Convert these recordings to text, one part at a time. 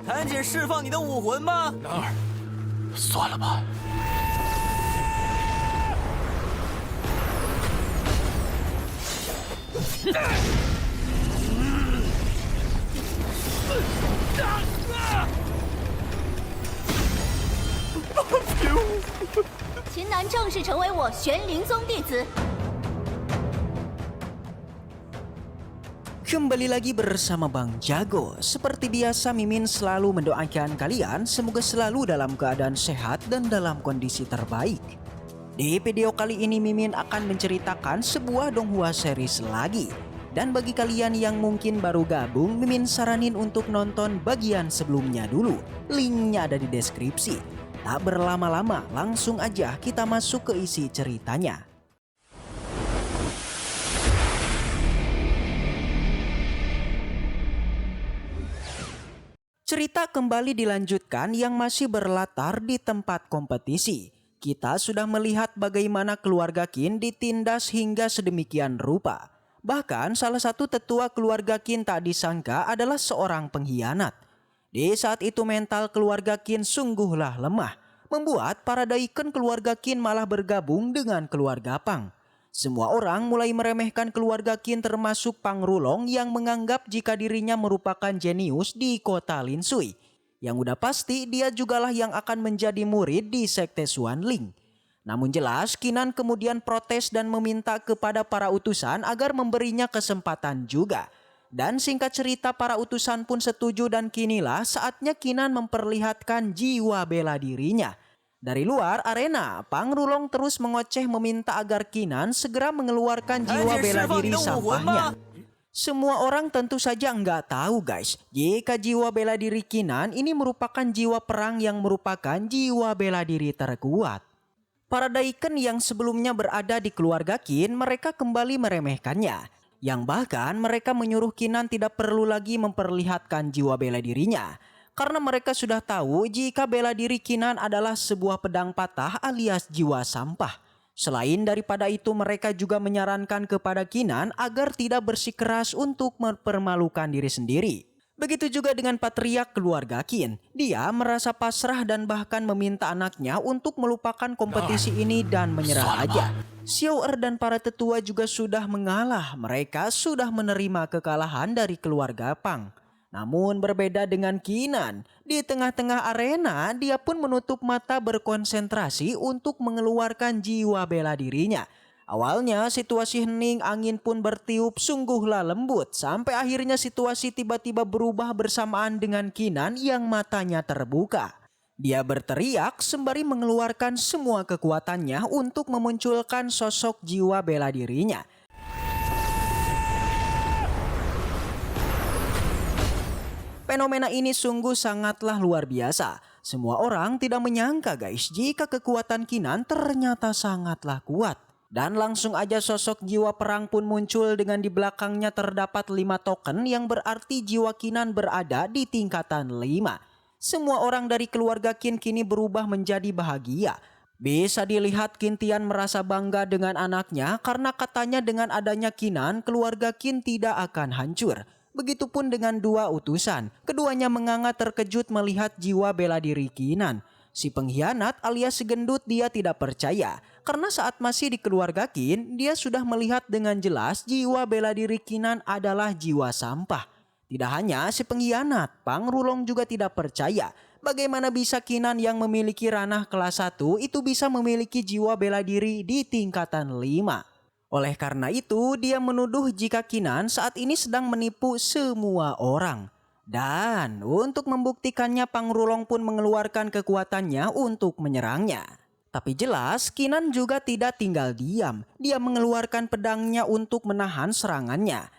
赶紧释放你的武魂吧！男儿，算了吧。秦南正式成为我玄灵宗弟子。 Kembali lagi bersama Bang Jago. Seperti biasa Mimin selalu mendoakan kalian semoga selalu dalam keadaan sehat dan dalam kondisi terbaik. Di video kali ini Mimin akan menceritakan sebuah donghua series lagi. Dan bagi kalian yang mungkin baru gabung, Mimin saranin untuk nonton bagian sebelumnya dulu. Linknya ada di deskripsi. Tak berlama-lama, langsung aja kita masuk ke isi ceritanya. Cerita kembali dilanjutkan yang masih berlatar di tempat kompetisi. Kita sudah melihat bagaimana keluarga Qin ditindas hingga sedemikian rupa. Bahkan salah satu tetua keluarga Qin tak disangka adalah seorang pengkhianat. Di saat itu mental keluarga Qin sungguhlah lemah, membuat para daikon keluarga Qin malah bergabung dengan keluarga Pang. Semua orang mulai meremehkan keluarga Qin termasuk Pang Rulong yang menganggap jika dirinya merupakan jenius di kota Lin Sui. Yang udah pasti dia jugalah yang akan menjadi murid di sekte Xuanling. Namun jelas Qinan kemudian protes dan meminta kepada para utusan agar memberinya kesempatan juga. Dan singkat cerita para utusan pun setuju dan kinilah saatnya Qinan memperlihatkan jiwa bela dirinya. Dari luar arena, Pang Rulong terus mengoceh meminta agar Qinan segera mengeluarkan jiwa bela diri sampahnya. Semua orang tentu saja nggak tahu guys, jika jiwa bela diri Qinan ini merupakan jiwa perang yang merupakan jiwa bela diri terkuat. Para daikon yang sebelumnya berada di keluarga Qin, mereka kembali meremehkannya. Yang bahkan mereka menyuruh Qinan tidak perlu lagi memperlihatkan jiwa bela dirinya. Karena mereka sudah tahu jika bela diri Qinan adalah sebuah pedang patah alias jiwa sampah. Selain daripada itu mereka juga menyarankan kepada Qinan agar tidak bersikeras untuk mempermalukan diri sendiri. Begitu juga dengan patriark keluarga Qin. Dia merasa pasrah dan bahkan meminta anaknya untuk melupakan kompetisi ini dan menyerah aja. Xiao Er dan para tetua juga sudah mengalah. Mereka sudah menerima kekalahan dari keluarga Pang. Namun berbeda dengan Qinan, di tengah-tengah arena dia pun menutup mata berkonsentrasi untuk mengeluarkan jiwa bela dirinya. Awalnya situasi hening, angin pun bertiup sungguhlah lembut sampai akhirnya situasi tiba-tiba berubah bersamaan dengan Qinan yang matanya terbuka. Dia berteriak sembari mengeluarkan semua kekuatannya untuk memunculkan sosok jiwa bela dirinya. Fenomena ini sungguh sangatlah luar biasa. Semua orang tidak menyangka guys jika kekuatan Qinan ternyata sangatlah kuat. Dan langsung aja sosok jiwa perang pun muncul dengan di belakangnya terdapat 5 token yang berarti jiwa Qinan berada di tingkatan 5. Semua orang dari keluarga Qin kini berubah menjadi bahagia. Bisa dilihat Qin Tian merasa bangga dengan anaknya karena katanya dengan adanya Qinan keluarga Qin tidak akan hancur. Begitupun dengan dua utusan, keduanya menganga terkejut melihat jiwa bela diri Qinan. Si pengkhianat alias gendut dia tidak percaya, karena saat masih di keluarga Qin, dia sudah melihat dengan jelas jiwa bela diri Qinan adalah jiwa sampah. Tidak hanya si pengkhianat, Pang Rulong juga tidak percaya. Bagaimana bisa Qinan yang memiliki ranah kelas 1 itu bisa memiliki jiwa bela diri di tingkatan 5. Oleh karena itu, dia menuduh jika Qinan saat ini sedang menipu semua orang. Dan untuk membuktikannya Pang Rulong pun mengeluarkan kekuatannya untuk menyerangnya. Tapi jelas Qinan juga tidak tinggal diam. Dia mengeluarkan pedangnya untuk menahan serangannya.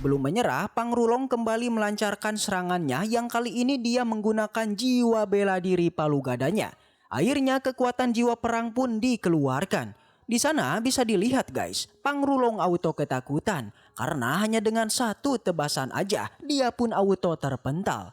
Belum menyerah, Pang Rulong kembali melancarkan serangannya yang kali ini dia menggunakan jiwa bela diri palu gadanya. Akhirnya kekuatan jiwa perang pun dikeluarkan. Di sana bisa dilihat guys, Pang Rulong auto ketakutan karena hanya dengan satu tebasan aja dia pun auto terpental.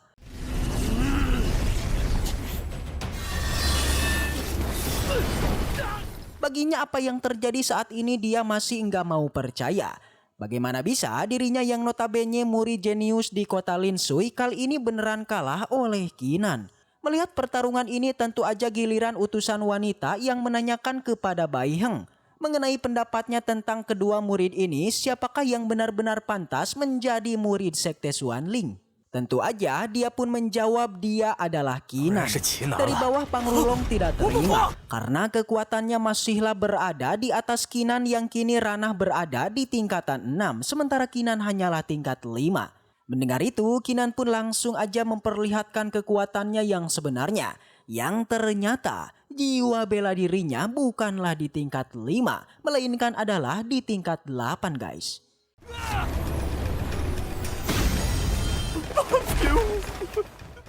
Baginya apa yang terjadi saat ini dia masih nggak mau percaya. Bagaimana bisa dirinya yang notabene murid jenius di kota Linsui kali ini beneran kalah oleh Qinan. Melihat pertarungan ini tentu aja giliran utusan wanita yang menanyakan kepada Bai Heng mengenai pendapatnya tentang kedua murid ini, siapakah yang benar-benar pantas menjadi murid Sekte Xuanling. Tentu aja dia pun menjawab dia adalah Qinan. Dari bawah Panglulong tidak terima karena kekuatannya masihlah berada di atas Qinan yang kini ranah berada di tingkatan 6 sementara Qinan hanyalah tingkat 5. Mendengar itu Qinan pun langsung aja memperlihatkan kekuatannya yang sebenarnya, yang ternyata jiwa bela dirinya bukanlah di tingkat 5 melainkan adalah di tingkat 8 guys.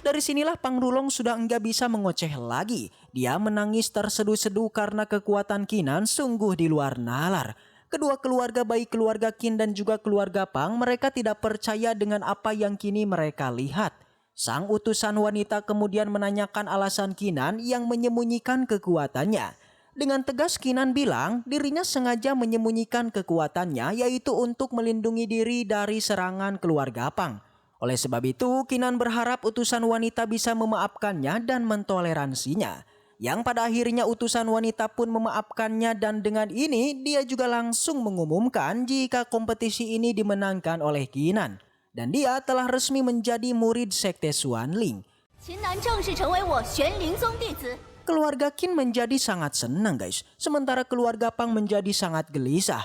Dari sinilah Panglulong sudah enggak bisa mengoceh lagi. Dia menangis terseduh-seduh karena kekuatan Qinan sungguh di luar nalar. Kedua keluarga baik keluarga Qin dan juga keluarga Pang mereka tidak percaya dengan apa yang kini mereka lihat. Sang utusan wanita kemudian menanyakan alasan Qinan yang menyembunyikan kekuatannya. Dengan tegas Qinan bilang dirinya sengaja menyembunyikan kekuatannya yaitu untuk melindungi diri dari serangan keluarga Pang. Oleh sebab itu, Qinan berharap utusan wanita bisa memaafkannya dan mentoleransinya. Yang pada akhirnya utusan wanita pun memaafkannya dan dengan ini dia juga langsung mengumumkan jika kompetisi ini dimenangkan oleh Qinan. Dan dia telah resmi menjadi murid Sekte Xuanling. Keluarga Qin menjadi sangat senang guys, sementara keluarga Pang menjadi sangat gelisah.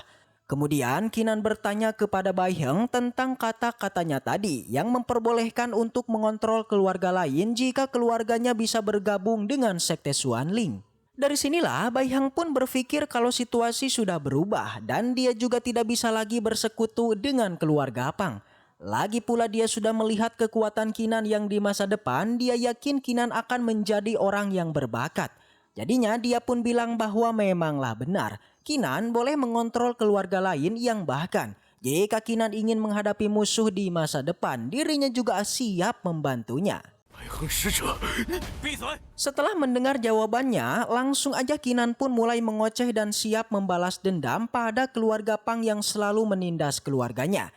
Kemudian Qinan bertanya kepada Bai Heng tentang kata-katanya tadi yang memperbolehkan untuk mengontrol keluarga lain jika keluarganya bisa bergabung dengan Sekte Xuanling. Dari sinilah Bai Heng pun berpikir kalau situasi sudah berubah dan dia juga tidak bisa lagi bersekutu dengan keluarga Pang. Lagi pula dia sudah melihat kekuatan Qinan yang di masa depan dia yakin Qinan akan menjadi orang yang berbakat. Jadinya dia pun bilang bahwa memanglah benar, Qinan boleh mengontrol keluarga lain yang bahkan jika Qinan ingin menghadapi musuh di masa depan, dirinya juga siap membantunya. Setelah mendengar jawabannya, langsung aja Qinan pun mulai mengoceh dan siap membalas dendam pada keluarga Pang yang selalu menindas keluarganya.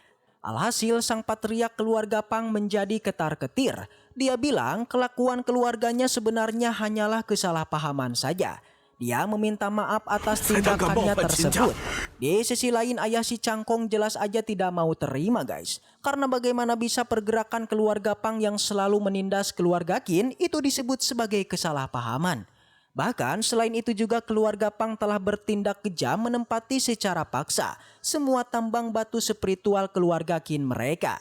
Alhasil sang patriark keluarga Pang menjadi ketar-ketir. Dia bilang kelakuan keluarganya sebenarnya hanyalah kesalahpahaman saja. Dia meminta maaf atas tindakannya tersebut. Di sisi lain ayah si Cangkong jelas aja tidak mau terima guys. Karena bagaimana bisa pergerakan keluarga Pang yang selalu menindas keluarga Qin itu disebut sebagai kesalahpahaman. Bahkan selain itu juga keluarga Pang telah bertindak kejam menempati secara paksa semua tambang batu spiritual keluarga Qin mereka.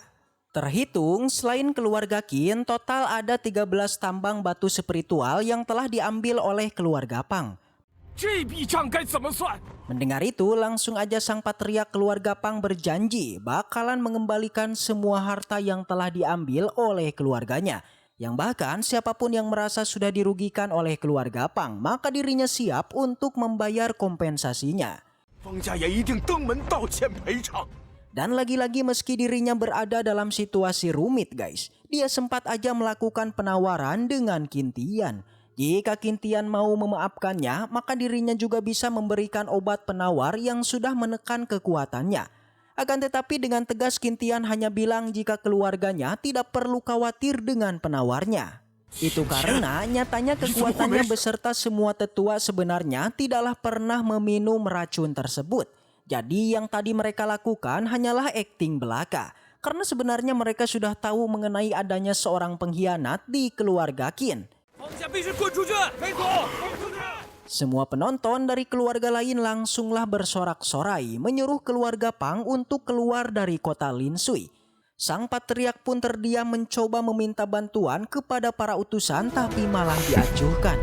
Terhitung selain keluarga Qin total ada 13 tambang batu spiritual yang telah diambil oleh keluarga Pang. Mendengar itu langsung aja sang patriark keluarga Pang berjanji bakalan mengembalikan semua harta yang telah diambil oleh keluarganya. Yang bahkan siapapun yang merasa sudah dirugikan oleh keluarga Pang maka dirinya siap untuk membayar kompensasinya. Dan lagi-lagi meski dirinya berada dalam situasi rumit guys, dia sempat aja melakukan penawaran dengan Qin Tian. Jika Qin Tian mau memaafkannya maka dirinya juga bisa memberikan obat penawar yang sudah menekan kekuatannya. Akan tetapi dengan tegas Qin Tian hanya bilang jika keluarganya tidak perlu khawatir dengan penawarnya. Itu karena nyatanya kekuatannya beserta semua tetua sebenarnya tidaklah pernah meminum racun tersebut. Jadi yang tadi mereka lakukan hanyalah akting belaka. Karena sebenarnya mereka sudah tahu mengenai adanya seorang pengkhianat di keluarga Qin. Semua penonton dari keluarga lain langsunglah bersorak-sorai menyuruh keluarga Pang untuk keluar dari kota Linsui. Sang patriark pun terdiam mencoba meminta bantuan kepada para utusan tapi malah diacuhkan.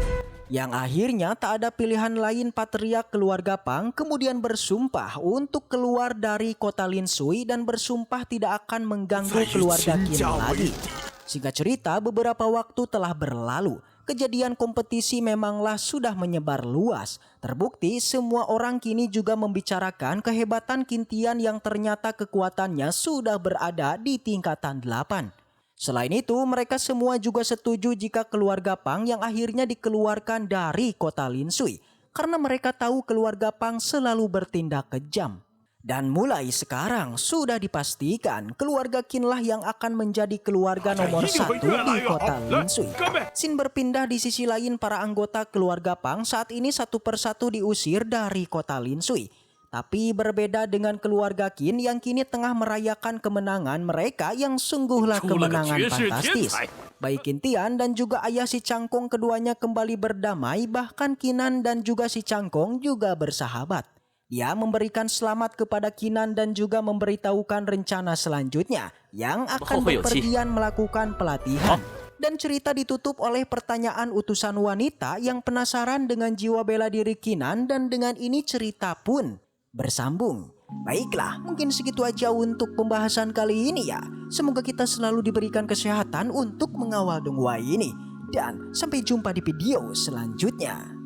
Yang akhirnya tak ada pilihan lain patriark keluarga Pang kemudian bersumpah untuk keluar dari kota Linsui dan bersumpah tidak akan mengganggu keluarga Qin lagi. Singkat cerita beberapa waktu telah berlalu. Kejadian kompetisi memanglah sudah menyebar luas. Terbukti semua orang kini juga membicarakan kehebatan Qin Tian yang ternyata kekuatannya sudah berada di tingkatan 8. Selain itu mereka semua juga setuju jika keluarga Pang yang akhirnya dikeluarkan dari kota Linsui. Karena mereka tahu keluarga Pang selalu bertindak kejam. Dan mulai sekarang sudah dipastikan keluarga Qin lah yang akan menjadi keluarga nomor 1 di kota Linsui. Xin berpindah di sisi lain, para anggota keluarga Pang saat ini satu persatu diusir dari kota Linsui. Tapi berbeda dengan keluarga Qin yang kini tengah merayakan kemenangan mereka yang sungguhlah kemenangan fantastis. Baik Qin Tian dan juga ayah si Cangkong keduanya kembali berdamai, bahkan Qinan dan juga si Cangkong juga bersahabat. Dia memberikan selamat kepada Qinan dan juga memberitahukan rencana selanjutnya yang akan berpergian melakukan pelatihan. Dan cerita ditutup oleh pertanyaan utusan wanita yang penasaran dengan jiwa bela diri Qinan, dan dengan ini cerita pun bersambung. Baiklah, mungkin segitu aja untuk pembahasan kali ini ya. Semoga kita selalu diberikan kesehatan untuk mengawal donghua ini. Dan sampai jumpa di video selanjutnya.